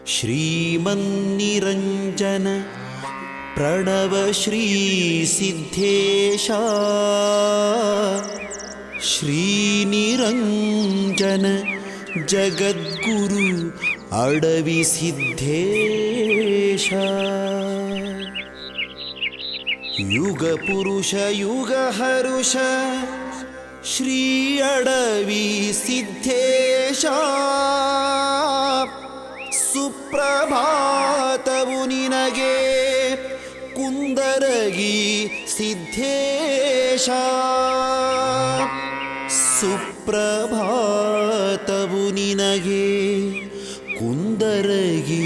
ಶ್ರೀಮನ್ನಿರಂಜನ ಪ್ರಣವ ಶ್ರೀ ಸಿದ್ಧೇಶ ಶ್ರೀನಿರಂಜನ ಜಗದ್ಗುರು ಅಡವಿ ಸಿದ್ಧೇಶ ಯುಗ ಪುರುಷ ಯುಗ ಹರುಷ ಶ್ರೀ ಅಡವಿ ಸಿದ್ಧೇಶ ಸುಪ್ರಭಾತವು ನಿನಗೆ ಕುಂದರಗಿ ಸಿದ್ಧೇಶ ಸುಪ್ರಭಾತವು ನಿನಗೆ ಕುಂದರಗಿ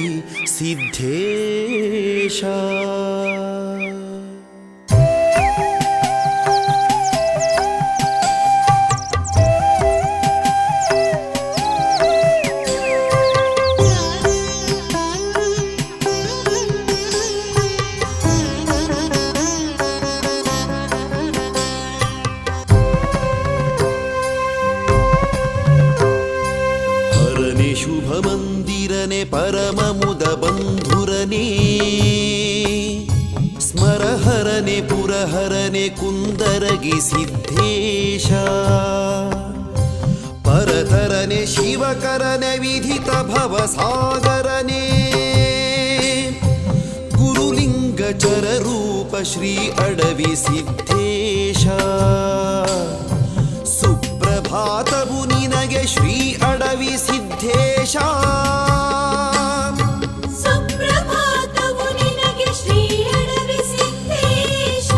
ಸಿದ್ಧೇಶ ಶುಭಮಂದಿರನೆ ಪರಮ ಮುದ ಬಂಧುರನೇ ಸ್ಮರಹರನೆ ಪುರಹರನೆ ಕುಂದರಗಿ ಸಿದ್ಧೇಶ ಪರತರನೆ ಶಿವಕರನೆ ವಿಧಿತ ಭವಸಾಗರನೆ ಗುರುಲಿಂಗಚರ ರೂಪ ಶ್ರೀ ಅಡವಿ ಸಿದ್ಧೇಶ ಸುಪ್ರಭಾತವು ನಿನಗೆ ಶ್ರೀ ಅಡವಿ ಸಿದ್ಧೇಶ ಸುಪ್ರಭಾತವು ನಿನಗೆ ಶ್ರೀ ಅಡವಿ ಸಿದ್ಧೇಶ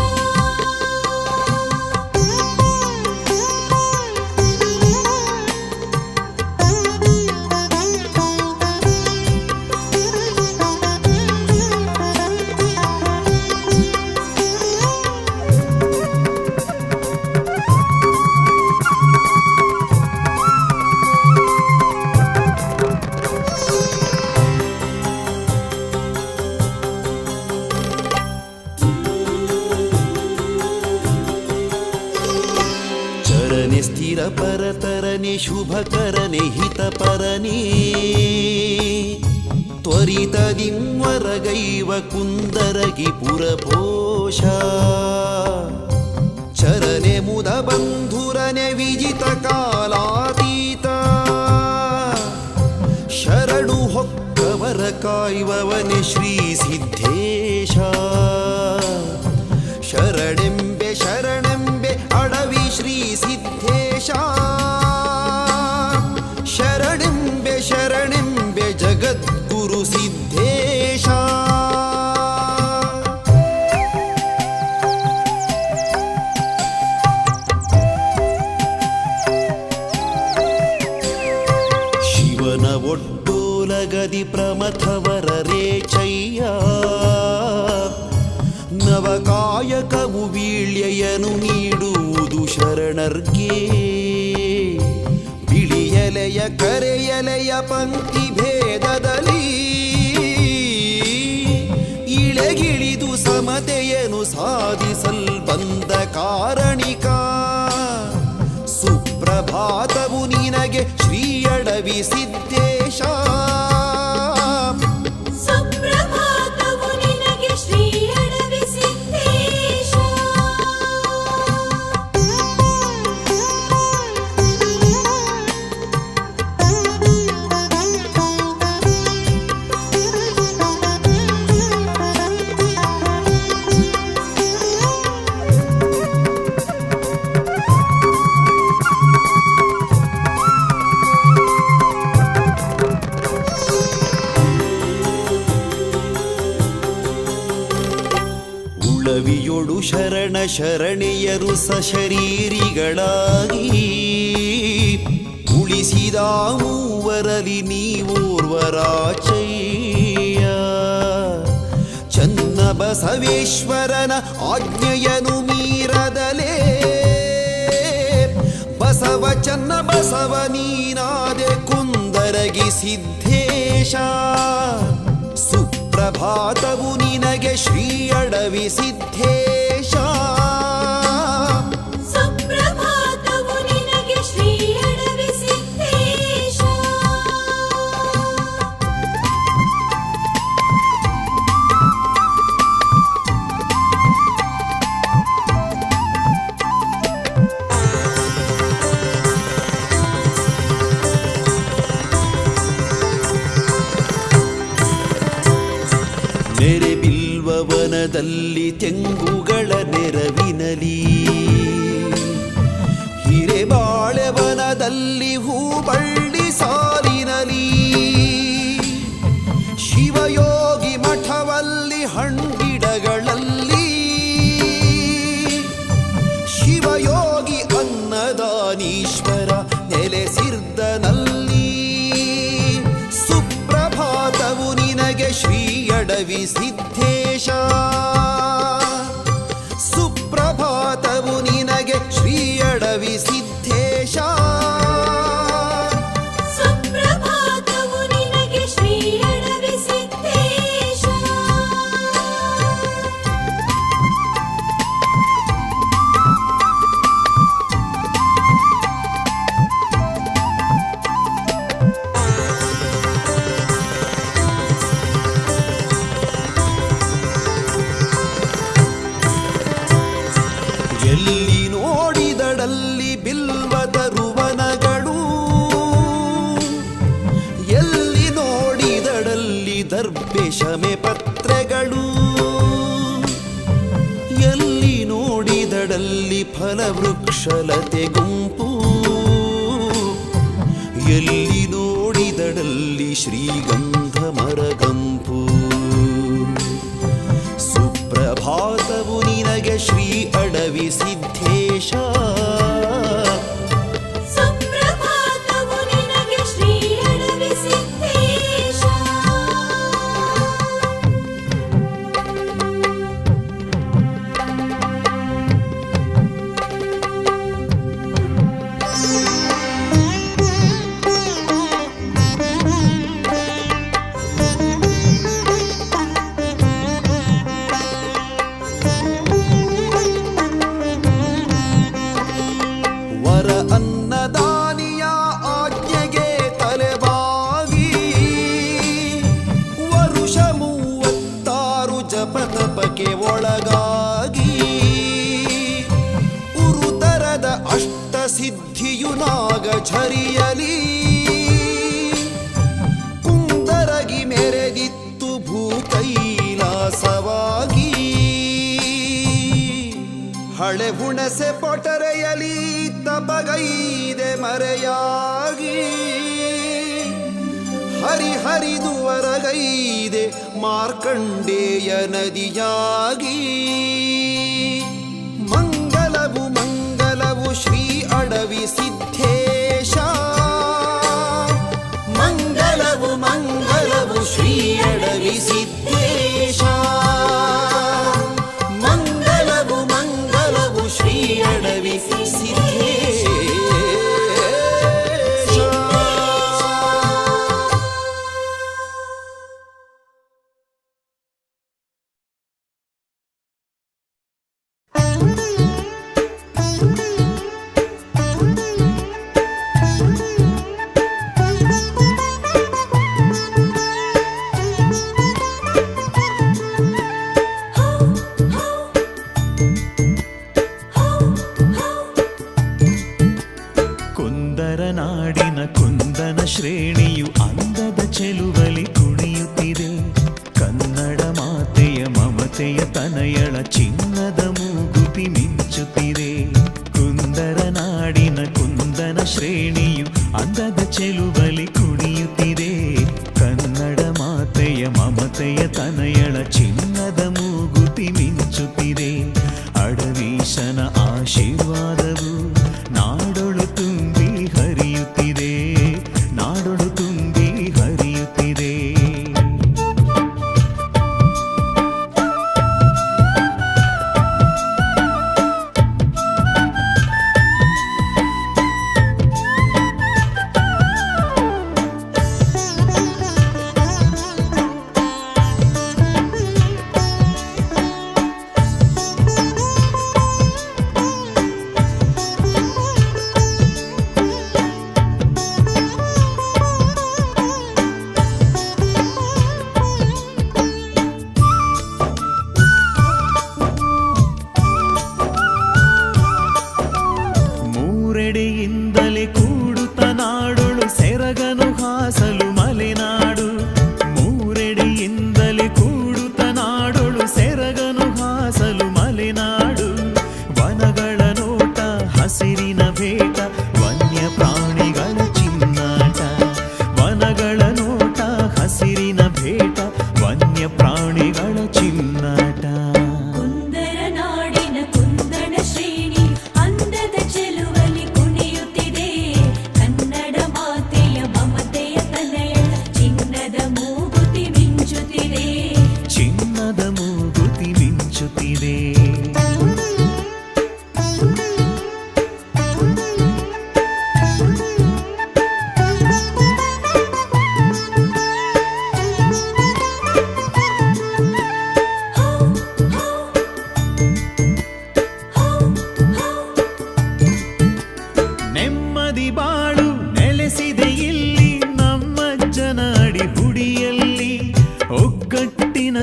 ಸ್ಥಿರ ಪರತರನೆ ಶುಭಕರನೆ ಹಿತಪರನೆ ತ್ವರಿತದಿಂವರಗೈವ ಕುಂದರಗಿ ಪುರಪೋಷ ಚರನೆ ಮುದ ಬಂಧುರನೆ ವಿಜಿತ ಕಾಲಾತೀತ ಶರಣು ಹೊಕ್ಕವರ ಕಾಯುವವನೆ ಶ್ರೀ ಸಿದ್ಧೇಶ ಶರಣೆಂಬೆ ಶರಣೆಂಬೆ ಅಡವಿ ಶ್ರೀ ಸಿದ್ಧೇಶ ಶರಣೆಂಬೆ ಶರಣೆಂಬೆ ಜಗದ್ಗುರು ಸಿದ್ಧೇಶ ಶಿವನ ಒಡ್ಡೋಲಗದಿ ಪ್ರಮಥವರ ರೇಚಯ್ಯ ನವಕಾಯಕವು ವೀಳ್ಯೆಯನು ನೀಡುವುದು ಶರಣರ್ಗೆ ಬಿಳಿಯಲೆಯ ಕರೆಯಲೆಯ ಪಂಕ್ತಿ ಭೇದದಲ್ಲಿ ಇಳೆಗಿಳಿದು ಸಮತೆಯನ್ನು ಸಾಧಿಸಲ್ ಬಂದ ಕಾರಣಿಕ ಸುಪ್ರಭಾತವು ನಿನಗೆ ಶ್ರೀ ಅಡವಿ ಸಿದ್ಧೇಶ ಸುಪ್ರಭಾತವು ನಿನಗೆ ಶ್ರೀ ಅಡವಿ ಸಿದ್ಧೇಶ ಉಳವಿಯೊಳು ಶರಣ ಶರಣೆಯರು ಸಶರೀರಿಗಳಾಗಿ ಉಳಿಸಿದ ಮೂವರಲಿ ನೀವೋರ್ವರಾಚಯ್ಯ ಚನ್ನ ಬಸವೇಶ್ವರನ ಆಜ್ಞೆಯನು ಮೀರದಲೇ ಬಸವ ಚನ್ನ ಬಸವ ನೀನಾದೆ ಕುಂದರಗಿ ಸಿದ್ಧೇಶ ಸುಪ್ರಭಾತವು ನಿನಗೆ ಶ್ರೀ ಅಡವಿ ಸಿದ್ಧೇಶ ಸುಪ್ರಭಾತವು ನಿನಗೆ ಶ್ರೀ ಅಡವಿ ಸಿದ್ಧೇಶ ಹಿಮವನದಲ್ಲಿ ತೆಂಗುಗಳ ನೆರವಿನಲಿ, ಹಿರೇಬಾಳೆವನದಲ್ಲಿ ಹೂಬಳ್ಳಿ ಸಾಲಿನಲಿ, ಶಿವಯೋಗಿ ಮಠವಲ್ಲಿ ಹಣ್ಗಿಡಗಳಲ್ಲಿ, ಶಿವಯೋಗಿ ಅನ್ನದಾನೀಶ್ವರ ನೆಲೆಸಿರ್ದನಲ್ಲಿ. ಸುಪ್ರಭಾತವು ನಿನಗೆ ಶ್ರೀ ಅಡವಿ ಸಿದ್ಧೇಶ, ಸುಪ್ರಭಾತವು ನಿನಗೆ ಶ್ರೀ ಅಡವಿ ಸಿದ್ಧೇಶ. ಸುಪ್ರಭಾತವು ನಿನಗೆ ಶ್ರೀ ಅಡವಿ ಸಿದ್ಧೇಶ. ಎಲ್ಲಿ ನೋಡಿದಡಲ್ಲಿ ಬಿಲ್ವದರುವನಗಳು, ಎಲ್ಲಿ ನೋಡಿದಡಲ್ಲಿ ದರ್ಬೆ ಶಮೆ ಪತ್ರೆಗಳು, ಎಲ್ಲಿ ನೋಡಿದಡಲ್ಲಿ ಫಲವೃಕ್ಷಲತೆ ಗುಂಪು, ಎಲ್ಲಿ ನೋಡಿದಡಲ್ಲಿ ಶ್ರೀಗಂಧ ಮರಗಂಪು. ಸುಪ್ರಭಾತವು ನಿನಗೆ ಶ್ರೀ ಅಡವಿ ಸಿದ್ಧೇಶ, ಸುಪ್ರಭಾತವು ನಿನಗೆ ಶ್ರೀ ಅಡವಿ ಸಿದ್ಧೇಶ. ವರ ಅನ್ನದಾನಿಯ ಆಜ್ಞೆಗೆ ತಲೆಬಾಗಿ, ವರುಷ 36 ಜಪತಪಕ್ಕೆ ಒಳಗಾಗಿ, ಉರುತರದ ಅಷ್ಟಸಿದ್ಧಿಯು ನಾಗಝರಿಯಲಿ, ಕುಂದರಗಿ ಮೆರೆದಿತ್ತು ಭೂ ಕೈಲಾಸವಾಗಿ. ಹಳೆ ಹುಣಸೆ ಪೊಟರೆಯಲಿ ತಪಗೈದೆ ಮರೆಯಾಗಿ, ಹರಿಹರಿದು ವರಗೈದೆ ಮಾರ್ಕಂಡೇಯ ನದಿಯಾಗಿ. ಮಂಗಲವು ಮಂಗಲವು ಶ್ರೀ ಅಡವಿ ಸಿದ್ಧೇಶ, ಮಂಗಲವು ಮಂಗಲವು ಶ್ರೀ ಅಡವಿ ಸಿದ್ಧೇಶ, ಮಂಗಲವು ಮಂಗಲವು ಶ್ರೀ ಅಡವಿ ಸಿದ್ಧೇಶ. ಕುಂದರ ನಾಡಿನ ಕುಂದನ ಶ್ರೇಣಿಯು ಅಂದದ ಚೆಲುವಲಿ ಕುಣಿಯುತ್ತಿದೆ. ಕನ್ನಡ ಮಾತೆಯ ಮಮತೆಯ ತನಯಳ ಚಿನ್ನದ ಮೂಗುತಿ ಮಿಂಚುತ್ತಿದೆ. ಕುಂದರ ನಾಡಿನ ಕುಂದನ ಶ್ರೇಣಿಯು ಅಂದದ ಚೆಲುವಲಿ ಕುಣಿಯುತ್ತಿದೆ. ಕನ್ನಡ ಮಾತೆಯ ಮಮತೆಯ ತನಯಳ ಚಿನ್ನದ ಮೂಗುತಿ ಮಿಂಚುತ್ತಿದೆ. ಅಡವೀಶನ ಆಶೀರ್ವಾದವು ನಾಡೊಳು ತುಂಬಿ ಹರಿಯುತ್ತಿದೆ, ನಾಡೊಳು ತುಂಬಿ ಹರಿಯುತ್ತಿದೆ.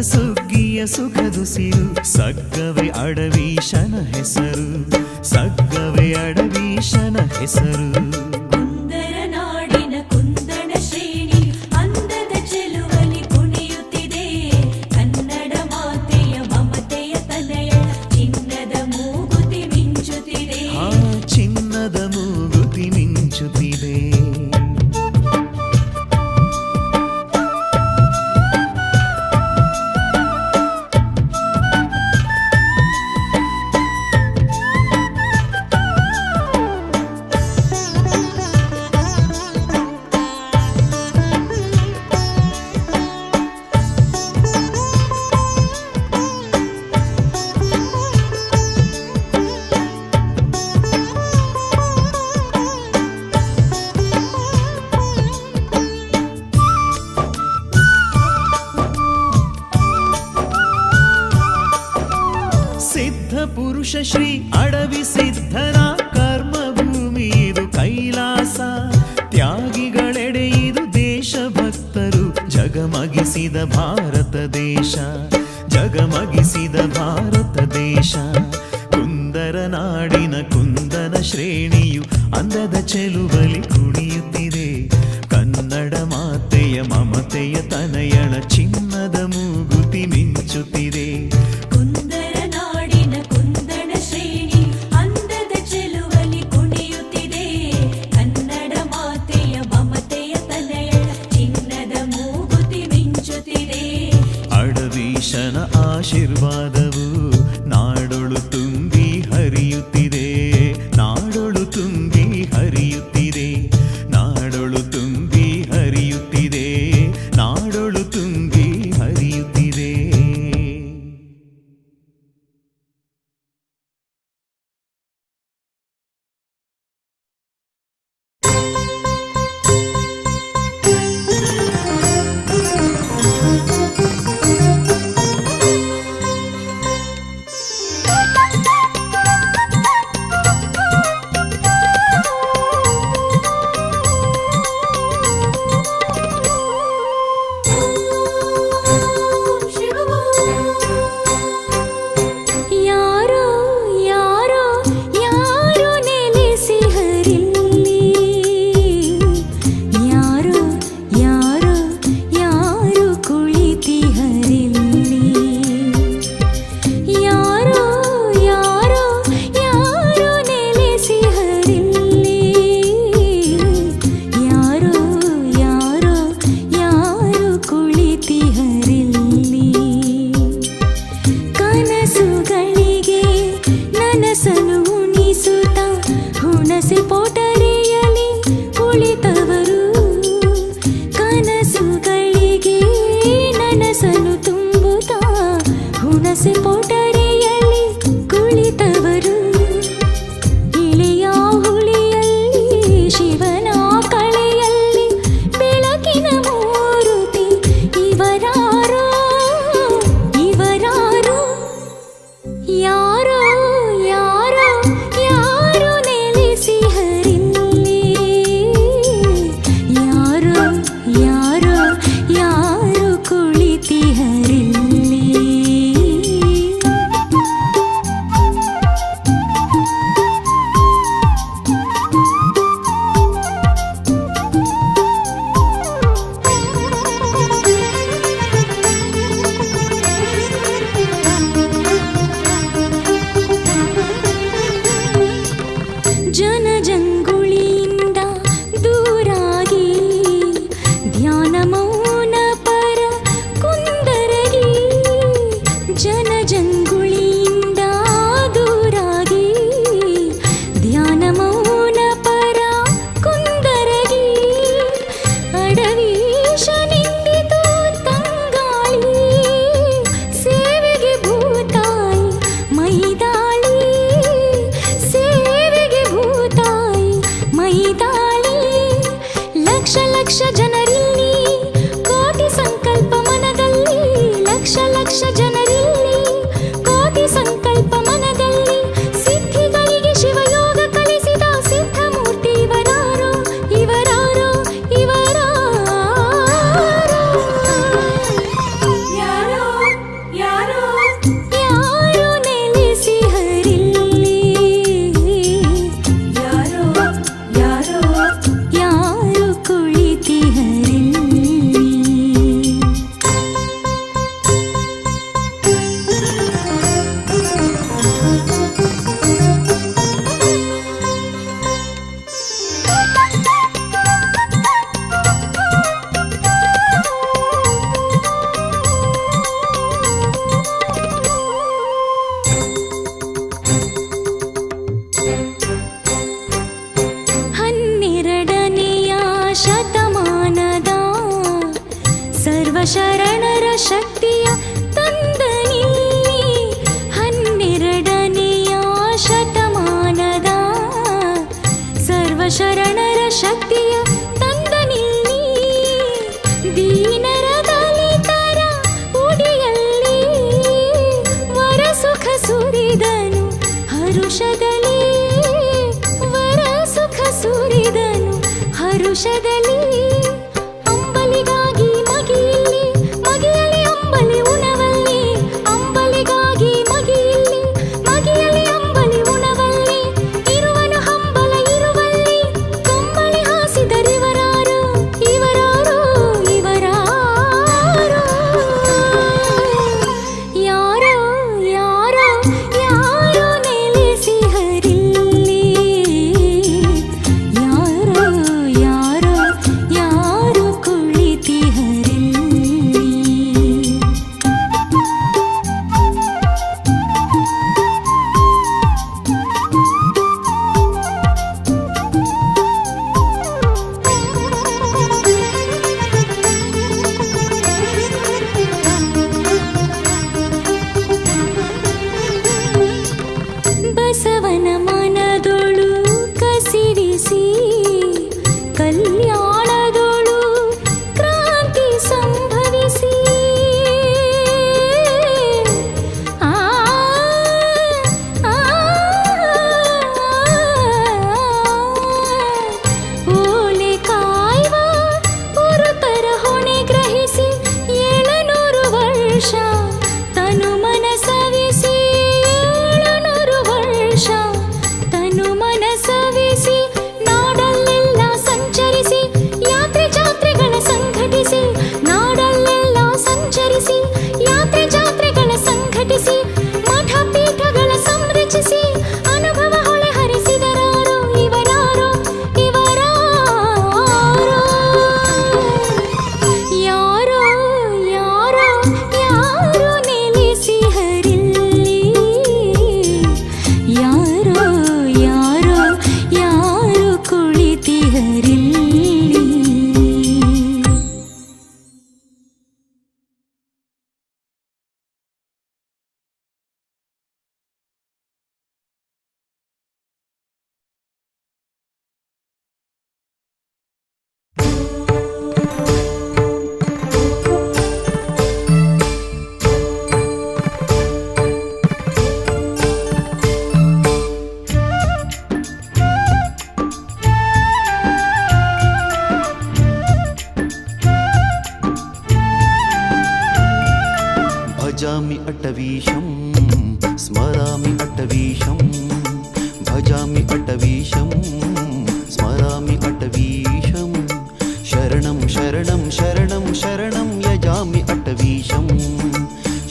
ಸುಗ್ಗಿಯ ಸುಖದುಸಿರು ಸಗ್ಗವೆ ಅಡವೀಶನ ಹೆಸರು ಸಗ್ಗವೆ ಅಡವೀಶನ ಹೆಸರು ಕುಂದರ ನಾಡಿನ ಕುಂದಣ ಶ್ರೇಣಿ ಅಂದದ ಚೆಲುವಲಿ ಕುಣಿಯುತ್ತಿದೆ ಕನ್ನಡ ಮಾತೆಯ ಮಮತೆಯ ತನಯ ಚಿನ್ನದ ಮೂಗುತಿ ಮಿಂಚುತ್ತಿದೆ ಆ ಚಿನ್ನದ ಮೂಗುತಿ ಮಿಂಚುತ್ತಿದೆ ಸಿದ್ಧ ಪುರುಷ ಶ್ರೀ ಅಡವಿ ಸಿದ್ಧನ ಕರ್ಮಭೂಮಿ ಇದು ಕೈಲಾಸ ತ್ಯಾಗಿಗಳೆಡೆ ಇದು ದೇಶಭಕ್ತರು ಜಗಮಗಿಸಿದ ಭಾರತ ದೇಶ ಜಗಮಗಿಸಿದ ಭಾರತ ದೇಶ ಕುಂದರ ನಾಡಿನ ಕುಂದನ ಶ್ರೇಣಿಯು ಅಂದದ ಚೆಲುವಲಿ ಕುಣಿಯುತ್ತಿದೆ ಕನ್ನಡ ಮಾತೆಯ ಮಮತೆಯ ತನಯಳ ಚಿನ್ನದ ಮೂಗುತಿ ಮಿಂಚುತ್ತಿದೆ ಕುಂದರ ನಾಡಿನ ಕುಂದಣ ಶ್ರೇಣಿ ಅಂದದ ಚೆಲುವಲಿ ಕುಣಿಯುತ್ತಿದೆ ಕನ್ನಡ ಮಾತೆಯ ಮಮತೆಯ ತನಯಳ ಚಿನ್ನದ ಮೂಗುತಿ ಮಿಂಚುತ್ತಿದೆ ಅಡವೀಶನ ಆಶೀರ್ವಾದವು ನಾಡೊಳು ತುಂಬಿ ಹರಿಯುತ್ತಿದೆ ನಾಡೊಳು ತುಂಬಿ ಹರಿಯುತ್ತಿದೆ ನಾಡೊಳು ತುಂಬಿ ಹರಿಯುತ್ತಿದೆ ನಾಡೊಳು ತುಂಬಿ ಹರಿಯುತ್ತಿದೆ ಶಕ್ತಿಯ ತಂದನಿ 12ನೆಯ ಶತಮಾನದ ಸರ್ವಶರಣರ ಶಕ್ತಿಯ ತಂದನಿ ದೀನರ ದಲಿತರ ಉಡಿಯಲ್ಲಿ ವರ ಸುಖ ಸುರಿದನು ಹರುಷದಲ್ಲಿ ವರ ಸುಖ ಸುರಿದನು ಹರುಷದಲ್ಲಿ ಅಂಬಲಿಗಾಗಿ ಮಗಿಯಲ್ಲಿ ಮಗಿಯಲ್ಲಿ ಅಂಬಲಿ ಉಣವಲ್ಲಿ ಅಂಬಲಿಗಾಗಿ ಮಗಿಯಲ್ಲಿ ಮಗಿಯಲ್ಲಿ ಅಂಬಲಿ ಉಣವಲ್ಲಿ ಇರುವನು ಹಂಬಲ ಇರುವಲ್ಲಿ ಕಂಬಳಿ ಹಾಸಿದರಿವರಾರು ಇವರಾರು ಇವರಾರು ಯಾರೋ ಯಾರೋ ಯಾರೋ ನೆಲೆಸಿ ಹರಿಲ್ಲಿ ಯಾರೋ ಯಾರೋ ಯಾರೋ ಕುಳಿತಿ ಹರಿಲ್ಲಿ ಬಸವನ ಮನದೊಳು ಕಸಿರಿಸಿ ಕಲ್ಯಾಣದೊಳು ಕ್ರಾಂತಿ ಸಂಭವಿಸಿ ಆ ಓಲೆ ಕಾಯುವ ಪುರುತರ ಹೊಣೆ ಗ್ರಹಿಸಿ 700 ವರ್ಷ ತನು ಮನಸವಿಸಿ 700 ವರ್ಷ ತನು ಮನಸವಿಸಿ ನಾಡಲ್ಲೆಲ್ಲ ಸಂಚರಿಸಿ ಯಾತ್ರೆ ಜಾತ್ರೆಗಳ ಸಂಘಟಿಸಿ ನಾಡಲ್ಲೆಲ್ಲ ಸಂಚರಿಸಿ ಯಾತ್ರೆ ಜಾತ್ರೆಗಳ ಸಂಘಟಿಸಿ ಮಠ ಪೀಠಗಳ ಸಂರಚಿಸಿ ಅನುಭವ ಹೊಳೆ ಹರಿಸಿದರಾರು ಇವರಾರು ಇವರಾರು ಯಾರೋ ಯಾರೋ ಯಾರೋ ನೆಲೆಸಿ ಹರಿಲ್ಲಿ ಯಾರೋ ಯಾರೋ ಯಾರೋ ಕುಳಿತಿ ಹರಿಲ್ಲಿ भजामि अटवीशं स्मरामि अटवीशं भजामि अटवीशं स्मरामि अटवीशं शरणं शरणं शरणं शरणं यजामि अटवीशं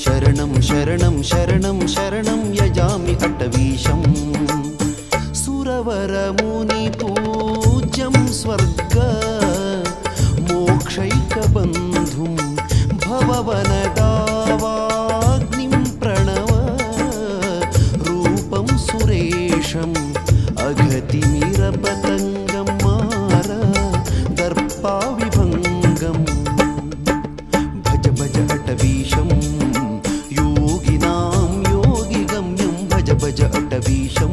शरणं शरणं शरणं शरणं यजामि अटवीशं सुरवरमुनिपूज्यं स्वर्ग मोक्षैकबन्धुं भववनदावाग्निं प्रणव रूपं सुरेशम् अघतिमिरपतङ्गं मार दर्पाविभङ्गम् भज भज अटवीशं योगिनां योगिगम्यं भज भज अटवीशं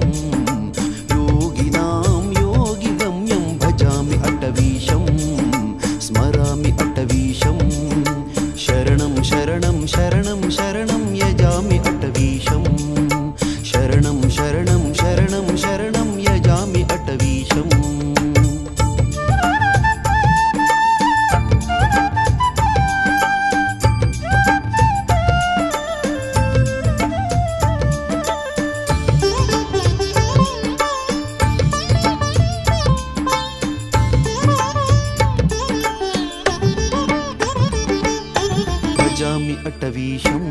योगिनां योगिगम्यं भजामि अटवीशं स्मरामि अटवीशं शरणं शरणं शरणं शरणं यजामि अटवीशं शरणं शरणं शरणं शरणं यजामि अटवीशम् भजामि अटवीशं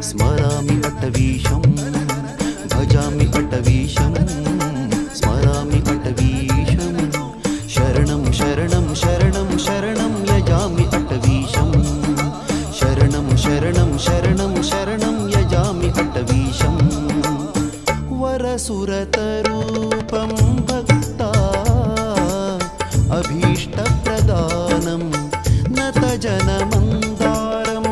स्मरामि अटवीशं भजामि अटवीशं स्मरामि अटवीशं शरणं शरणं शरणं शरणं यजामि अटवीशं शरणं शरणं शरणं शरणं यजामि अटवीशं वरसुरतरूपं भक्ता अभीष्टप्रदानं नतजनमन्दारं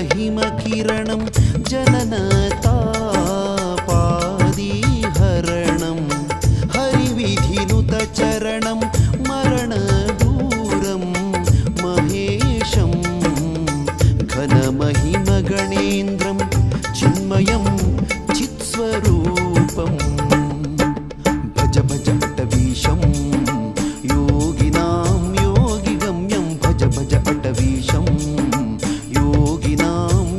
महिमकिरणं जननतापादिहरणं हरिविधिनुतचरणं मरणदूरं महेशं घनमहिमगणेन्द्रं चिन्मयं चित्स्वरूपम् भज भज अटवीशं योगिनां योगिगम्यं भज भज अटवीशं योगिनां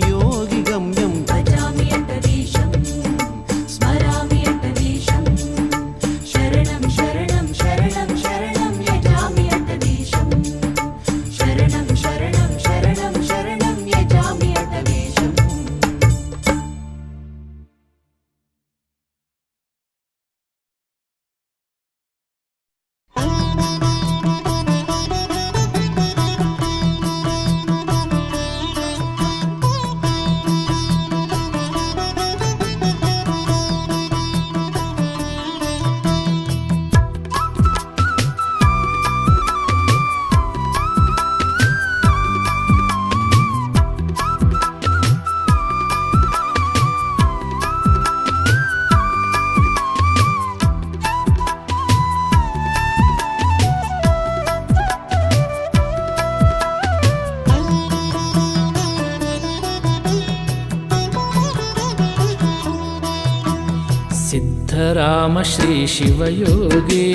योगिगम्यं भजामि अटवीशं स्मरामि अटवीशं शरणं शरणं शरणं शरणं यजामि अटवीशं शरणं शरणं शरणं शरणं यजामि अटवीशम् ಸಿದ್ಧರಾಮ ಶ್ರೀ ಶಿವಯೋಗಿ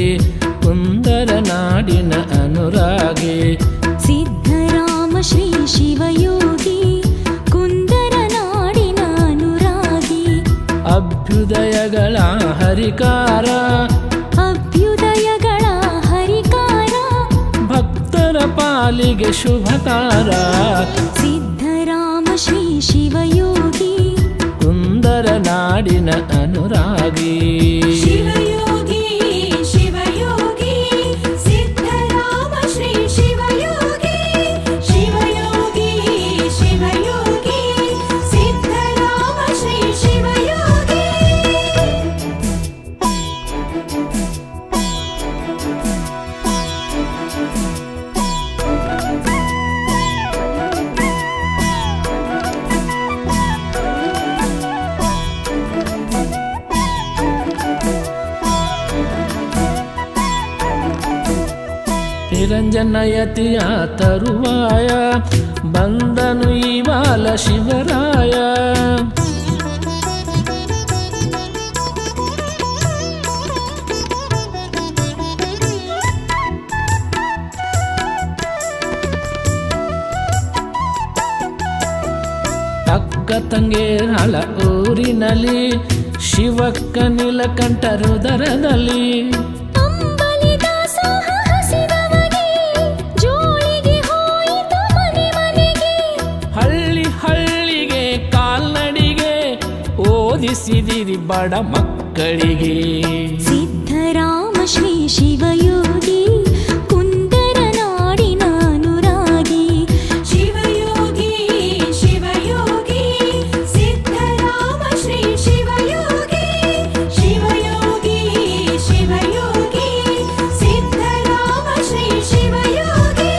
ಕುಂದರ ನಾಡಿನ ಅನುರಾಗಿ ಸಿದ್ಧರಾಮ ಶ್ರೀ ಶಿವಯೋಗಿ ಕುಂದರ ನಾಡಿನ ಅನುರಾಗಿ ಅಭ್ಯುದಯಗಳ ಹರಿಕಾರ ಅಭ್ಯುದಯಗಳ ಹರಿಕಾರ ಭಕ್ತರ ಪಾಲಿಗೆ ಶುಭಕಾರ ಸಿದ್ಧರಾಮ ಶ್ರೀ ಶಿವಯೋಗಿ ಕುಂದರ ನಾಡಿನ ಅನುರಾಗಿ ಶಿವಯೋಗಿ ಶಿವಯೋಗಿ ಸಿದ್ಧರಾಮ ಶ್ರೀ ಶಿವಯೋಗಿ ಶಿವಯೋಗಿ ಶಿವಯೋಗಿ ಸಿದ್ಧರಾಮ ಶ್ರೀ ಶಿವಯೋಗಿ ನಿರಂಜನಯತಿಯ ತರುವಾಯ ಬಂದನು ಈ ಬಾಲ ಶಿವರಾಯ ಅಕ್ಕ ತಂಗೇರಳ ಊರಿನಲ್ಲಿ ಶಿವಕ್ಕ ನೀಲಕಂಠ ರುದರದಲ್ಲಿ ಹಳ್ಳಿ ಹಳ್ಳಿಗೆ ಕಾಲ್ನಡಿಗೆ ಓದಿಸಿದಿರಿ ಬಡ ಮಕ್ಕಳಿಗೆ ಸಿದ್ಧರಾಮ ಶ್ರೀ ಶಿವಯೋಗಿ ಕುಂದರ ನಾಡಿನ ಅನುರಾಗಿ ಶಿವಯೋಗಿ ಶಿವಯೋಗಿ ಸಿದ್ಧರಾಮ ಶ್ರೀ ಶಿವಯೋಗಿ ಶಿವಯೋಗಿ ಶಿವಯೋಗಿ ಸಿದ್ಧರಾಮ ಶ್ರೀ ಶಿವಯೋಗಿ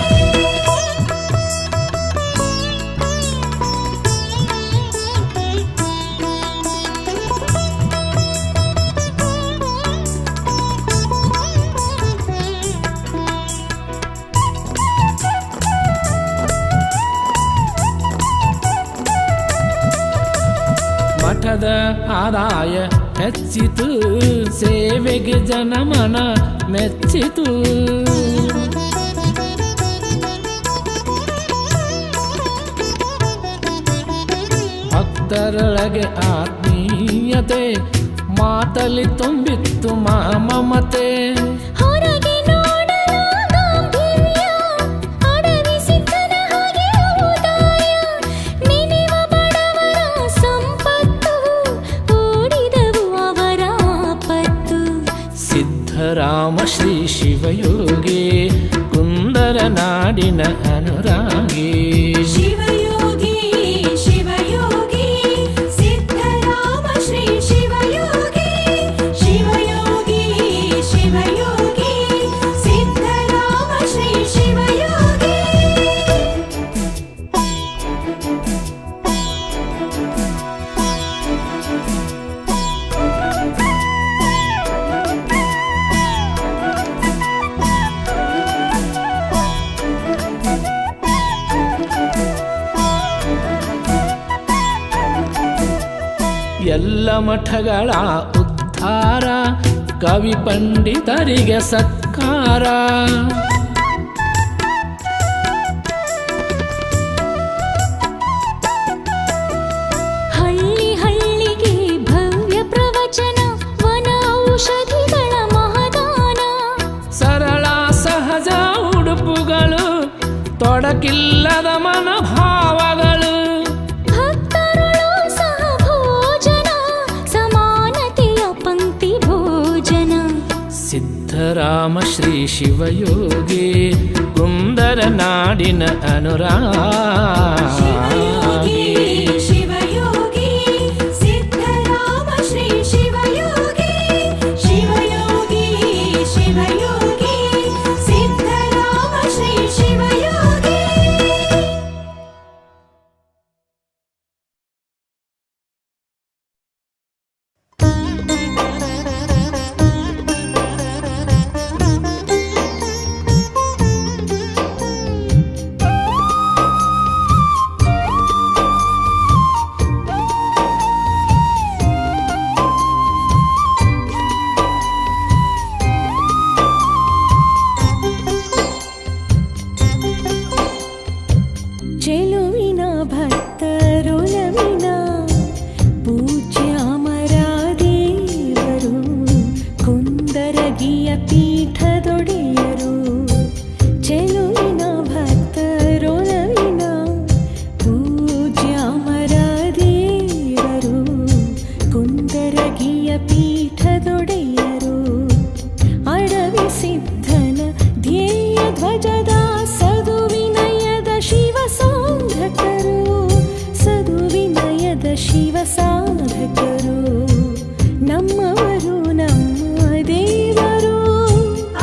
ಮಠದ ಆದಾಯ ಹೆಚ್ಚಿತು ಸೇವೆಗೆ ಜನಮನ ಮೆಚ್ಚಿತು ಭಕ್ತರೊಳಗೆ ಆತ್ಮೀಯತೆ ಮಾತಲಿ ತುಂಬಿತ್ತು ಮಮತೆ ಹೊರಗೆ ನೋಡಲು ಗಾಂಭೀರ್ಯ ಅಡವಿ ಸಿದ್ಧನ ಹಾಗೆ ಔದಾರ್ಯ ನೆನೆವ ಬಡವರ ಸಂಪತ್ತು ಓಡಿದವು ಅವರ ಆಪತ್ತು ಸಿದ್ಧರಾಮ ಶ್ರೀ ಶಿವಯೋಗಿ ಕುಂದರ ನಾಡಿನ ಅನುರಾಗಿ ಶಿವಯೋಗಿ ಶಿವಯೋಗಿ ಸಿದ್ಧರಾಮ ಶ್ರೀ ಶಿವಯೋಗಿ ಶಿವಯೋಗಿ ಶಿವಯೋಗಿ ಸಿದ್ಧರಾಮ ಶ್ರೀ ಶಿವಯೋಗಿ ಎಲ್ಲ ಮಠಗಳ ಉದ್ಧಾರ, ಕವಿ ಪಂಡಿತರಿಗೆ ಸತ್ಕಾರ. ಹಳ್ಳಿ ಹಳ್ಳಿಗೆ ಭವ್ಯ ಪ್ರವಚನ, ವನ ಔಷಧಿಗಳ ಮಹದಾನ. ಸರಳ ಸಹಜ ಉಡುಪುಗಳು, ತೊಡಕಿಲ್ಲದ ಮನೋಭಾವಗಳು. ಭಕ್ತರುಳು ಸಹ ಭೋಜನ, ಸಮಾನತೆಯ ಪಂಕ್ತಿ ಭೋಜನ. ಸಿದ್ಧರಾಮ ಶ್ರೀ ಶಿವಯೋಗಿ, ಕುಂದರ ನಾಡಿನ ಅನುರಾಗಿ. ಶಿವಯೋಗಿ ಸಿದ್ಧರಾಮ ಶ್ರೀ ಶಿವಯೋಗಿ, ಶಿವಯೋಗಿ ಶಿವಯೋಗಿ ಸಿದ್ಧರಾಮ ಶ್ರೀ ಶಿವಯೋಗಿ. ಚೆಲುವಿನ ಭಕ್ತರೊಲವಿನ ಪೂಜ್ಯ ಅಮರಾದೇವರು, ಕುಂದರಗಿಯ ಪೀಠದೊಡೆಯರು. ಚೆಲುವಿನ ಭಕ್ತರೊಲವಿನ ಪೂಜ್ಯ ಅಮರಾದೇವರು, ಕುಂದರಗಿಯ ಪೀಠದೊಡೆಯರು. ಅಡವಿ ಸಿದ್ಧನ ಧ್ಯೇಯ ಧ್ವಜದ ಸದುವಿನಯದ ಶಿವ ಸಾಧಕರು, ಸದುವಿನಯದ ಶಿವ ಸಾಧಕರು. ನಮ್ಮವರು ನಮ್ಮ ದೇವರು,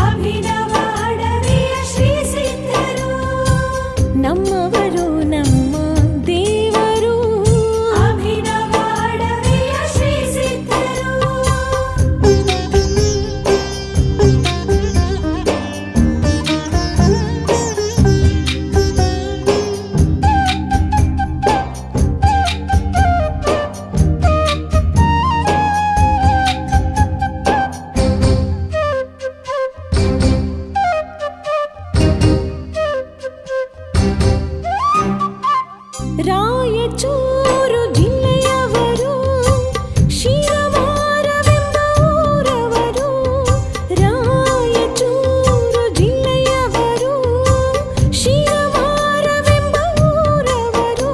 ಅಭಿನವ ಅಡವಿಯ ಶ್ರೀ ಸಿದ್ಧರು. ನಮ್ಮವರು ನಮ್ಮ ದೇವರು, ಅಭಿನವ ಅಡವಿಯ ಶ್ರೀ ಸಿದ್ಧರು. ರಾಯಚೂರು ಜಿಲ್ಲೆಯವರು, ಶಿರವಾರವೆಂಬ ಊರವರು. ರಾಯಚೂರು ಜಿಲ್ಲೆಯವರು, ಶಿರವಾರವೆಂಬ ಊರವರು.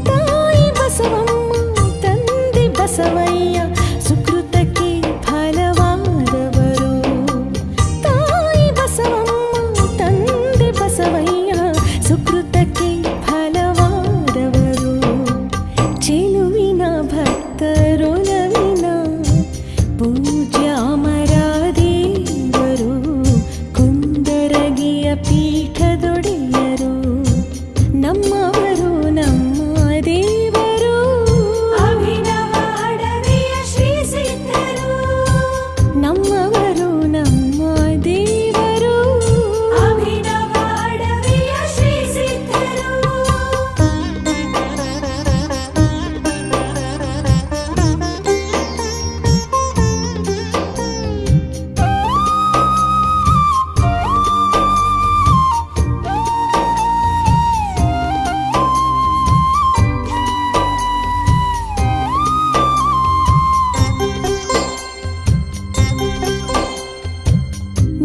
ತಾಯಿ ಬಸವಮ್ಮ ತಂದೆ ಬಸವಯ್ಯ ಸುಕೃತಕ್ಕೆ ಫಲವಾದವರು. ತಾಯಿ ಬಸವಮ್ಮ ತಂದೆ ಬಸವಯ್ಯ ಸುಕೃತಕ್ಕೆ ಫಲವಾದವರು. ಚೆಲುವಿನ ಭಕ್ತರೊಲವಿನ ಪೂಜ್ಯ ಅಮರಾದೇವರು, ಕುಂದರಗಿಯ ಪೀಠದೊಡೆಯರು. ನಮ್ಮವರು ನಮ್ಮ ದೇವರು, ಅಭಿನವ ಅಡವಿಯ ಶ್ರೀ ಸಿದ್ಧರು. ನಮ್ಮವರು ನಮ್ಮ ದೇವರು, ಅಭಿನವ ಅಡವಿಯ ಶ್ರೀ ಸಿದ್ಧರು.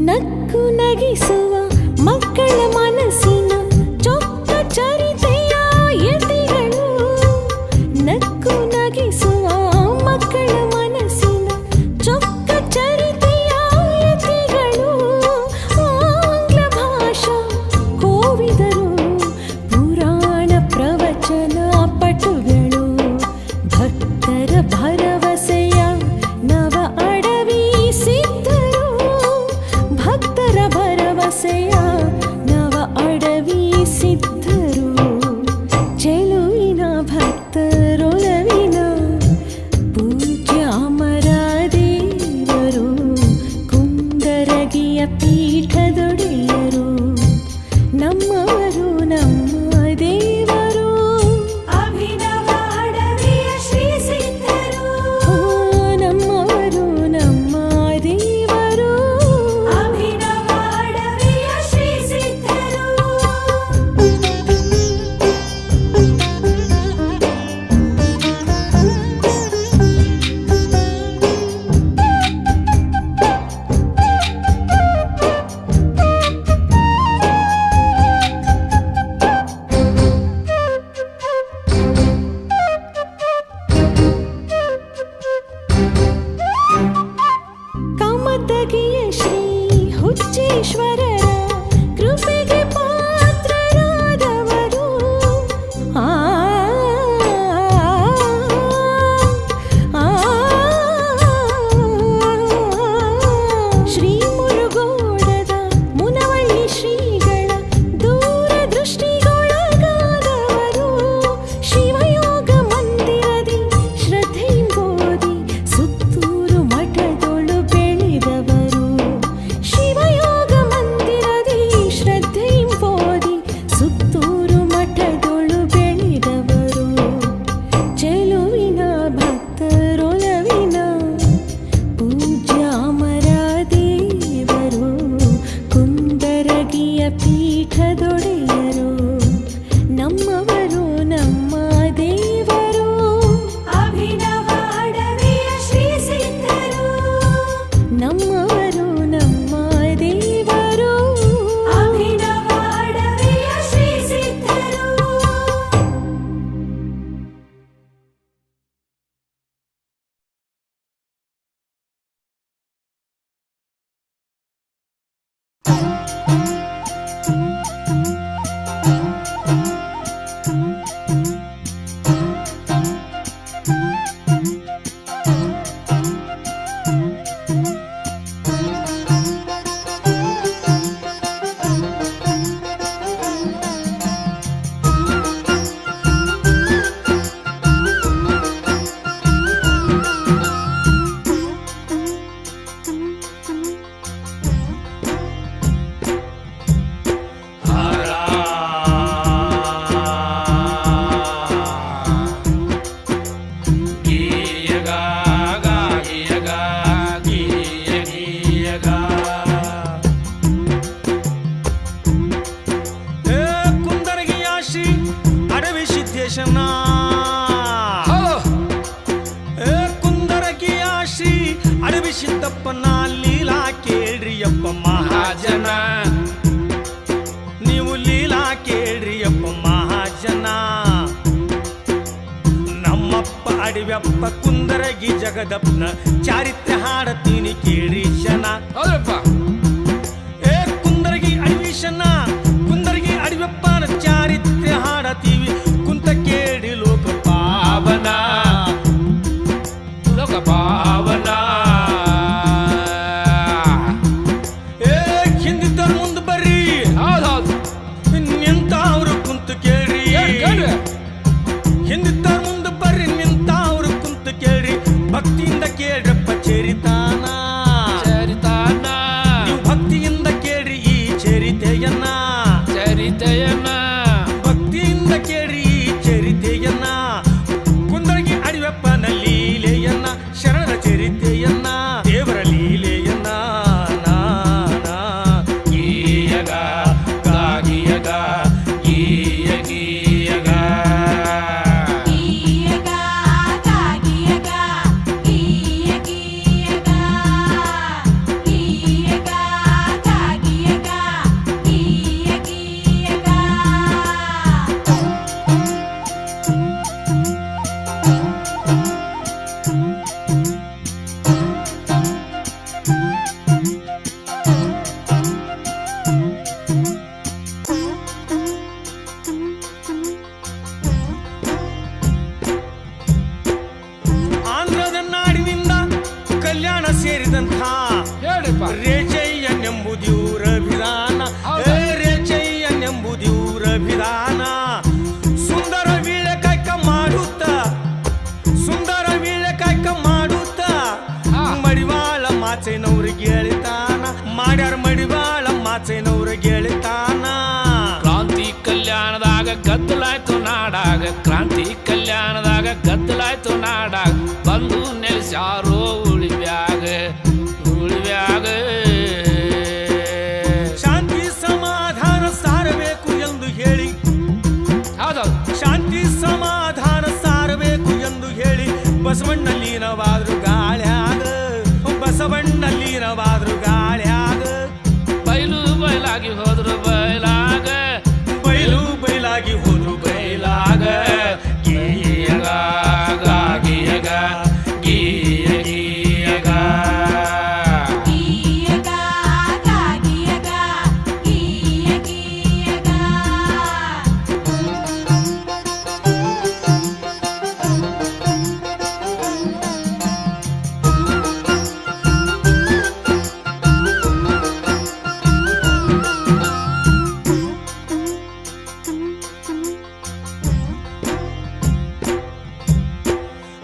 ನಕ್ಕು ನಗಿಸುವ ಮಕ್ಕಳ ಮನಸ್ಸಿನ ಚೊಕ್ಕ ಚರಿತೆಯ ಯತಿಗಳು. ನಕ್ಕು ನಗಿಸುವ ಮಕ್ಕಳ ಮನಸ್ಸಿನ ಚೊಕ್ಕ ಚರಿತೆಯ ಯತಿಗಳು. ಆಂಗ್ಲ ಭಾಷಾ ಕೋವಿದರು, ಪುರಾಣ ಪ್ರವಚನ ಪಟುಗಳು. ಭಕ್ತರ ಭರವಸೆಯ ನವ ಅಡವಿ ಸಿದ್ಧರು, ಭಕ್ತರ ಭರವಸೆಯ ನವ ಅಡವಿ ಸಿದ್ಧರು. ಚೆಲುವಿನ ಭಕ್ತರೊಲವಿನ ಪೂಜ್ಯ ಅಮರಾದೇವರು, ಕುಂದರಗಿಯ ಪೀಠದೊಡೆಯರು. ನಮ್ಮವರು ನಮ್ಮ ದೇವರು, ಅಭಿನವ ಅಡವಿಯ ಶ್ರೀ ಸಿದ್ಧರು. ಅಡಿವೇಶನ ಏ ಕುಂದರಗಿಯ ಶ್ರೀ ಅಡವಿ ಸಿದ್ದಪ್ಪನ ಲೀಲಾ ಕೇಳ್ರಿಯಪ್ಪ ಮಹಾಜನ, ನೀವು ಲೀಲಾ ಕೇಳ್ರಿಯಪ್ಪ ಮಹಾಜನ. ನಮ್ಮಪ್ಪ ಅಡವ್ಯಪ್ಪ ಕುಂದರಗಿ ಜಗದಪ್ಪನ ಚಾರಿತ್ರ್ಯ ಹಾಡತೀನಿ ಕೇಳ್ರಿ ಜನ. ಏ ಕುಂದರಗಿ ಅಡಿವೇಶನ, ಕುಂದರಗಿ ಅಡವ್ಯಪ್ಪನ ಚಾರಿತ್ರ್ಯ ಹಾಡತೀವಿ ಕುಂತ ಕೇಳಿ ಲೋಕ ಪಾವನ, ಲೋಕ ಪಾವನ. ಏ ಹಿಂದಿದ್ದವ್ರ ಮುಂದೆ ಬರ್ರಿ, ಹೌದೌದು ನಿಂತವ್ರು ಕುಂತು ಕೇಳ್ರಿ. ಹಿಂದಿದ್ದವ್ರ ಮುಂದೆ ಬರ್ರಿ, ನಿಂತವ್ರು ಕುಂತು ಕೇಳ್ರಿ. ಭಕ್ತಿಯಿಂದ ಕೇಳ್ರಪ್ಪ ಚರಿತಾನ, ಚರಿತಾನ ನೀವು ಭಕ್ತಿಯಿಂದ ಕೇಳ್ರಿ ಈ ಚರಿತೆಯನ್ನ, ಚರಿತೆಯನ್ನ. ಭಕ್ತಿಯಿಂದ ಕೇಳ್ರಿ ಈ ಚರಿತೆಯನ್ನ. ಕುಂದರಗಿ ಅಡಿವೆಪ್ಪನ ಲೀಲೆಯನ್ನ, ಶರಣರ ಚರಿತೆಯನ್ನ, ದೇವರ ಲೀಲೆಯನ್ನ. ನಾ ನಾ ಗೀಯಗ ಗಾಗಿಯಗ ಗೀಯ ಗೀಯಗ ಗೀಯಗ ಗಾಗಿಯಗ ಗೀಯ ಗೀಯಗ ಗೀಯಗ ಗಾಗಿಯಗ ಗೀಯ ಗೀಯಗ. ಆಂಧ್ರದ ನಾಡಿನಿಂದ ಕಲ್ಯಾಣ ಸೇರಿದಂಥ ಹೇಳಿಪ್ಪ. ರೇಚಯ್ಯನೆಂಬುದಿವ್ರ ವಿಧಾನ, ಹೌದಾ? ರೇಚಯ್ಯನೆಂಬುದಿವ್ರ ವಿಧಾನ. ಸುಂದರ ವೀಳೆ ಕಾಯ್ಕ ಮಾಡುತ್ತ, ಸುಂದರ ವೀಳೆ ಕಾಯ್ಕ ಮಾಡುತ್ತ, ಹಾ. ಮಡಿವಾಳ ಮಾಚೈನವ್ರಿಗೆ ಹೇಳಿತಾನ, ಮಾಡ್ಯಾರ ಮಡಿವಾಳ ಮಾಚೈನವ್ರಿಗೆ ಹೇಳಿತಾನ. ಕ್ರಾಂತಿ ಕಲ್ಯಾಣದಾಗ ಗದ್ದಲಾಯ್ತು ನಾಡಾಗ, ಕ್ರಾಂತಿ ಕಲ್ಯಾಣದಾಗ ಗದ್ದಲಾಯ್ತು ನಾಡಾಗ, ಬಂದು ನೆಲೆಸ್ಯಾರೋ ಉಳಿವ್ಯಾಗ ಉಳಿವ್ಯಾಗ. ಶಾಂತಿ ಸಮಾಧಾನ ಸಾರಬೇಕು ಎಂದು ಹೇಳಿ, ಹೌದೌದು ಶಾಂತಿ ಸಮಾಧಾನ ಸಾರಬೇಕು ಎಂದು ಹೇಳಿ ಬಸವಣ್ಣ ಲೀನವಾದ್ರು ಗಾಳ್ಯಾಗ, ಬಸವಣ್ಣ ಲೀನವಾದ್ರು ಗಾಳ್ಯಾಗ. ಬಯಲು ಬಯಲಾಗಿ ಹೋದ್ರು ಬಯಲಾಗ, ಬಯಲು ಬಯಲಾಗಿ ಹೋದ್ರು ಬಯಲಾಗ. ಗೀಯಗ ಗಾಗಿಯಗ ಗೀಯ ಗೀಯಗ ಗೀಯಗ ಗಾಗಿಯಗ ಗೀಯ ಗೀಯಗ.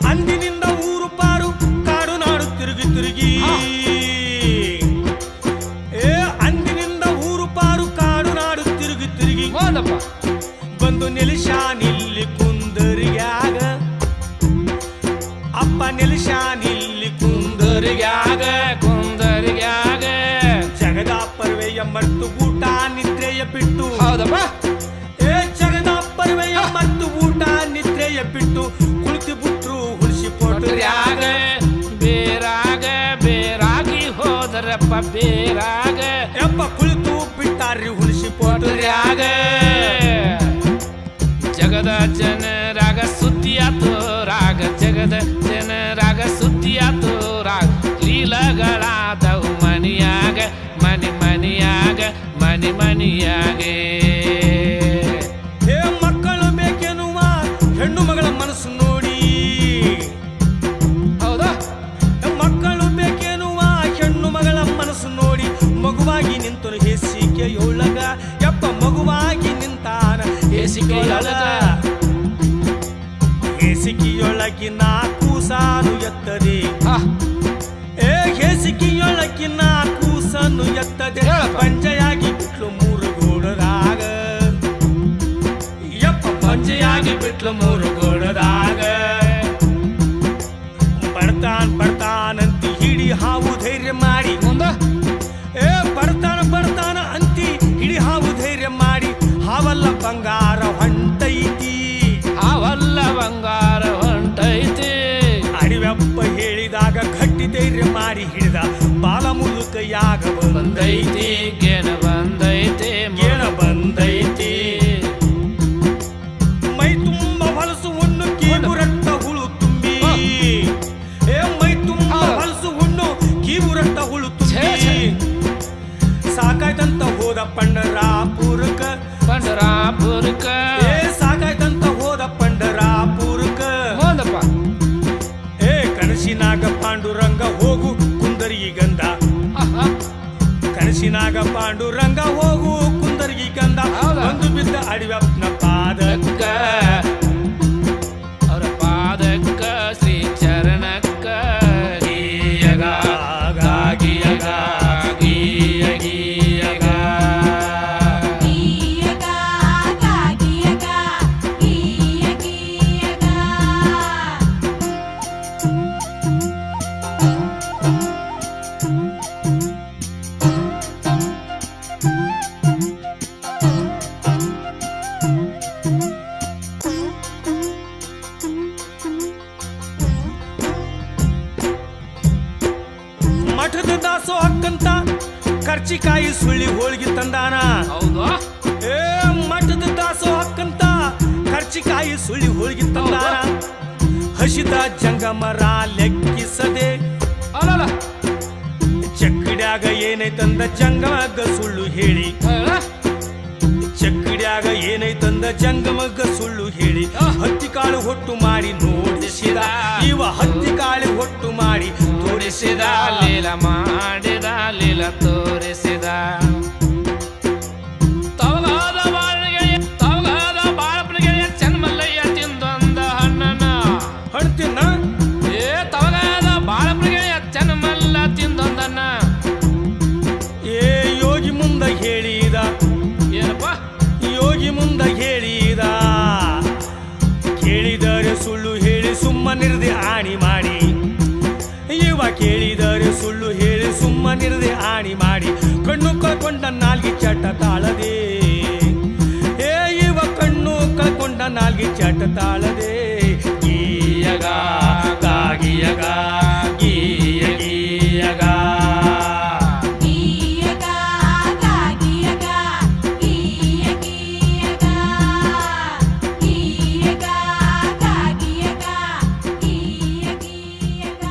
ಅಂದಿನಿಂದ ಊರು ಪಾರು ಕಾಡು ನಾಡು ತಿರುಗಿ ತಿರುಗಿ, ಏ ಅಂದಿನಿಂದ ಊರು ಪಾರು ಕಾಡು ನಾಡು ತಿರುಗಿ ತಿರುಗಿ ಹೋದಪ್ಪ. ಬಂದು ನಿಲ್ಶಾನಿಲ್ಲಿ ಕುಂದರಿಗ್ಯಾಗ, ಅಪ್ಪ ನಿಲ್ಶಾನಿಲ್ಲಿ ಕುಂದರಿಗ್ಯಾಗ. ಕುಂದರಿಗ್ಯಾಗ ಜಗದ ಪರ್ವೆಯ ಮರ್ತು ಊಟ ನಿದ್ರೆಯ ಬಿಟ್ಟು, ಹೌದಪ್ಪ. ಏ ಜಗದ ಪರ್ವೆಯ ಮರ್ತು ಊಟ ನಿದ್ರೆಯ ಬಿಟ್ಟು ಕುಳಿತು ಬಿಟ್ರು ಹುಳಿಸಿ ಕೊಟ್ರ್ಯಾಗ ಬೇರಾಗ ಬೇರಾಗಿ ಹೋದರಪ್ಪ ಬೇರಾಗ ಯಪ್ಪ ಕುಳಿತು ಬಿಟ್ಟಾರ್ರಿ ಹುಳಿಸಿ ಕೊಟ್ರ್ಯಾಗ. ಜಗದ ಜನರಾಗ ಸುದ್ದಿಯಾತು ರಾಗ, ಜಗದ ಜನರಾಗ ಸುದ್ದಿಯಾತು ರಾಗ. ಲೀಲಗಳಾದವು ಮನಿಯಾಗ ಮನಿ ಮನಿಯಾಗ ಮನಿ ಮನಿಯಾಗೆ. ಹೇ ಮಕ್ಕಳು ಬೇಕೆನ್ನುವ ಹೆಣ್ಣು ಮಗಳ ಮನಸ್ಸು ನೋಡಿ, ಹೌದಾ? ಮಕ್ಕಳು ಬೇಕೆನ್ನುವ ಹೆಣ್ಣು ಮಗಳ ಮನಸ್ಸು ನೋಡಿ ಮಗುವಾಗಿ ನಿಂತನು ಹೇಸಿಕೆಯೊಳಗ. ಯಪ್ಪ ಮಗುವಾಗಿ ನಿಂತಾನ ಹೇಸಿಕೆಯೊಳಗ. ಹೇಸಿಕೆಯೊಳಗಿನ ಕೂಸಾನು ಎತ್ತದೆ, ಹಾ, ಏ ಹೇಸಿಕೆಯೊಳಗಿನ ಕೂಸನ್ನು ಎತ್ತದೆ. ಹೇಳಪ್ಪ. ಪಂಚೆಯಾಗಿ ಬಿಟ್ಲು ಮೂರು ಗೋಡದಾಗ, ಯಪ್ಪ ಪಂಚೆಯಾಗಿ ಬಿಟ್ಲು ಮೂರು ಗೋಡದಾಗ. ಬರ್ತಾನಂತಿ ಹಿಡಿ ಹಾವು ಧೈರ್ಯ ಮಾಡಿ, ಮುಂದ ಏ ಬರ್ತಾನ ಅಂತಿ ಹಿಡಿ ಹಾವು ಧೈರ್ಯ ಮಾಡಿ. ಹಾವಲ್ಲ ಬಂಗಾರ ಹೊಂಟೈತಿ, ಹಾವ ಬಂಗಾರ ಹೊಂಟೈತಿ ಅಡಿವೆಪ್ಪ ಹೇಳಿದಾಗ ಗಟ್ಟಿ ಧೈರ್ಯ ಮಾಡಿ ಹಿಡಿದ ಬಾಲ ಮುದುಕ ಯಾಗ ಬಂದೈತಿ ಗೇನ ಬಂದೈತಿ ಗೇಣ ಬಂದೈತಿ ಮೈ ತುಂಬ ಹೊಲಸು ಹುಣ್ಣು ಕೀಬು ರಕ್ತ ಹುಳು ತುಂಬಿ ಮೈ ತುಂಬ ಹೊಲಸು ಹುಣ್ಣು ಕೀಬು ರಕ್ತ ಹುಳು ತುಂಬಿ ಸಾಕಾಯ್ತಂತ ಹೋದ ಪಂಡರಾಪುರಕ ಸಾಕಾಯ್ತಂತ ಹೋದ ಪಂಡರಾಪುರಕ ಹೋದಪ್ಪ ಕನಸಿನಾಗ ಪಾಂಡುರಂಗ ಹೋಗು ಕುಂದರ್ಗಿ ಗಂಧ ಕನಸಿನಾಗ ಪಾಂಡುರಂಗ ಹೋಗು ಕುಂದರ್ಗಿ ಗಂಧ ಒಂದು ಬಿದ್ದ ಅಡಿವೆಪ್ಪನ ಪಾದಕ್ಕ ಅವರ ಪಾದಕ್ಕ ಶ್ರೀ ಚರಣಕ್ಕ ಗೀಯಗ ಗಾಗಿಯಗ ಗೀಯ ಗೀಯಗ ಗೀಯಗ ಗಾಗಿಯಗ ಗೀಯ ಗೀಯಗ ಮಠದ ದಾಸೋ ಹಕ್ಕಂತ ಕರ್ಚಿಕಾಯಿ ಸುಳ್ಳಿ ಹೋಳಿಗೆ ತಂದಾನ ಹೌದು ಮಠದ ದಾಸೋ ಹಕ್ಕಂತ ಕರ್ಚಿಕಾಯಿ ಸುಳ್ಳಿ ಹೋಳಿಗೆ ತಂದಾನ ಹಸಿದ ಜಂಗಮರ ಲೆಕ್ಕಿಸದೆ ಅಲ್ಲ ಚಕ್ಕಡ್ಯಾಗ ಏನೈತಂದ ಜಂಗಮಗ ಸುಳ್ಳು ಹೇಳಿ ಚಕ್ಕಡ್ಯಾಗ ಏನೈತಂದ ಜಂಗಮಗ ಸುಳ್ಳು ಹೇಳಿ ಹತ್ತಿ ಕಾಳು ಹೊಟ್ಟು ಮಾಡಿ ನೋಡಿಸಿದ ಇವ ಹತ್ತಿ ಕಾಳು ಹೊಟ್ಟು ಮಾಡಿ ತೋರಿಸಿದ ಲೀಲ ಮಾಡಿದ ಲೀಲ ತೋರಿಸಿದ ತವಗಾದ ಬಾಳಪ್ಪನಿಗೆ ಚೆನ್ಮಲ್ಲಯ್ಯ ತಿಂದೊಂದ ಹಣ್ಣನ ಹಣ್ತಿನ್ನ ತವಗಾದ ಬಾಳಪ್ಪನಿಗೆ ಚೆನ್ಮಲ್ಲ ತಿಂದೊಂದನ್ನ ಯೋಗಿ ಮುಂದ ಹೇಳಿದ ಏನಪ್ಪ ಯೋಗಿ ಮುಂದ ಹೇಳಿದ ಕೇಳಿದರೆ ಸುಳ್ಳು ಹೇಳಿ ಸುಮ್ಮನಿರದೆ ಆಣಿ ಮಾಡಿ ಇವ ಕೇಳಿದರೆ ಸುಳ್ಳು ಹೇಳಿ ಸುಮ್ಮನಿರದೆ ಆಣಿ ಮಾಡಿ ಕಣ್ಣು ಕಳ್ಕೊಂಡ ನಾಲ್ಗಿ ಚಟ ತಾಳದೆ ಇವ ಕಣ್ಣು ಕಳ್ಕೊಂಡ ನಾಲ್ಗಿ ಚಟ ತಾಳದೆ ಗೀಯಗ ಗಾಗಿಯಗ ಗೀಯ ಗೀಯಗ ಗೀಯಗ ಗಾಗಿಯಗ ಗೀಯ ಗೀಯಗ ಗೀಯಗ ಗಾಗಿಯಗ ಗೀಯ ಗೀಯಗ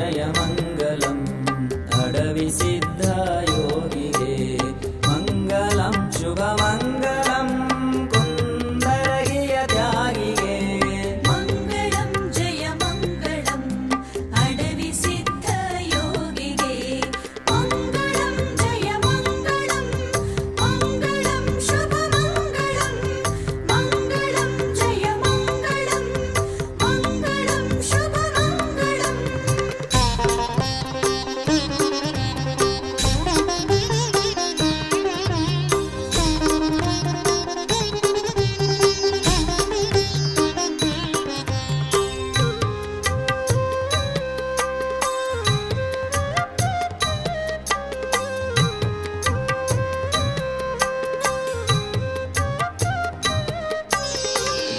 ಜಯ ಮಂಗಲಂ ಅಡವಿ ಸಿದ್ಧ ಯೋಗಿಗೆ ಮಂಗಲಂ ಶುಭ ಮಂಗಲಂ ಕುಂದರಗಿಯ ತ್ಯಾಗಿಗೆ ಮಂಗಳಂ ಜಯ ಮಂಗಳಂ ಅಡವಿ ಸಿದ್ಧ ಯೋಗಿಗೆ ಮಂಗಳಂ ಜಯ ಮಂಗಳಂ ಮಂಗಳಂ ಶುಭ ಮಂಗಳಂ ಮಂಗಳಂ ಜಯ ಮಂಗಳಂ ಮಂಗಳಂ ಶುಭ ಮಂಗಳಂ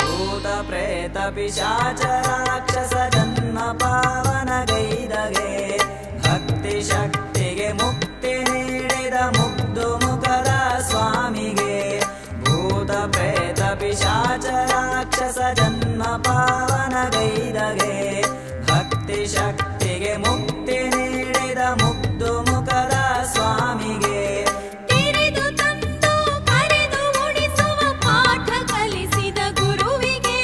ಭೂತ ಪ್ರೇತ ಪಿಶಾಚ ರಾಕ್ಷಸ ಜನ್ಮ ಪಾವನಗೈದಗೆ ಭಕ್ತಿ ಶಕ್ತಿಗೆ ಮುಕ್ತಿ ನೀಡಿದ ಮುಗ್ಧು ಮುಖದ ಸ್ವಾಮಿಗೆ ಭೂತ ಪ್ರೇತ ಪಿಶಾಚ ರಾಕ್ಷಸ ಜನ್ಮ ಪಾವನಗೈದಗೆ ಭಕ್ತಿ ಶಕ್ತಿಗೆ ಮುಕ್ತಿ ನೀಡಿದ ಮುಗ್ಧು ಮುಖದ ಸ್ವಾಮಿಗೆ ತಿರಿದು ತಂದು ಕರೆದು ಉಳಿಸುವ ಪಾಠ ಕಲಿಸಿದ ಗುರುವಿಗೆ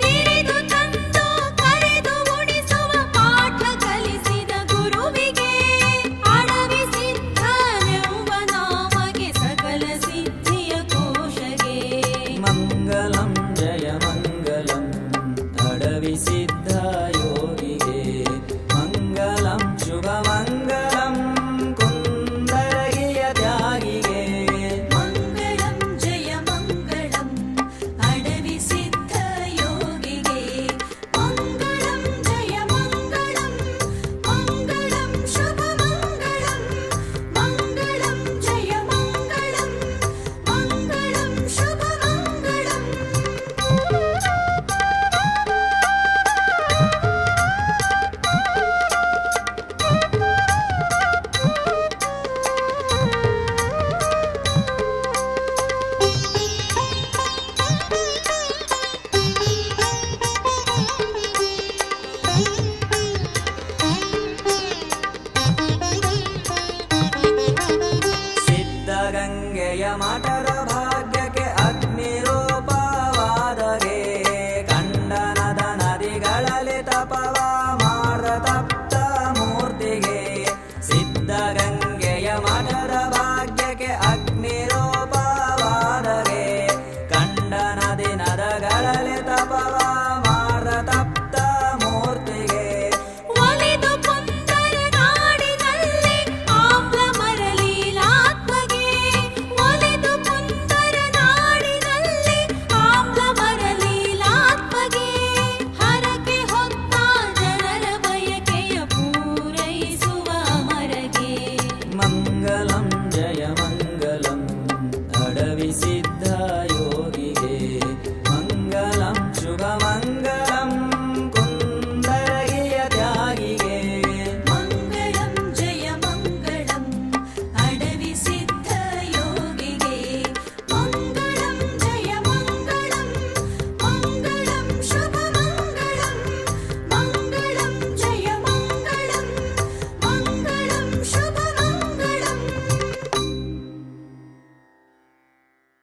ತಿರಿದು ತಂದು ಕರೆದು ಉಳಿಸುವ ಪಾಠ ಕಲಿಸಿದ ಗುರುವಿಗೆ ಅಡವಿ ಸಿದ್ಧನೆಂಬ ನಾಮಗೆ ಸಕಲ ಸಿದ್ಧಿಯ ಕೋಶಗೆ ಮಂಗಲಂ ಜಯ ಮಂಗಲಂ ಅಡವಿ ಸಿದ್ಧ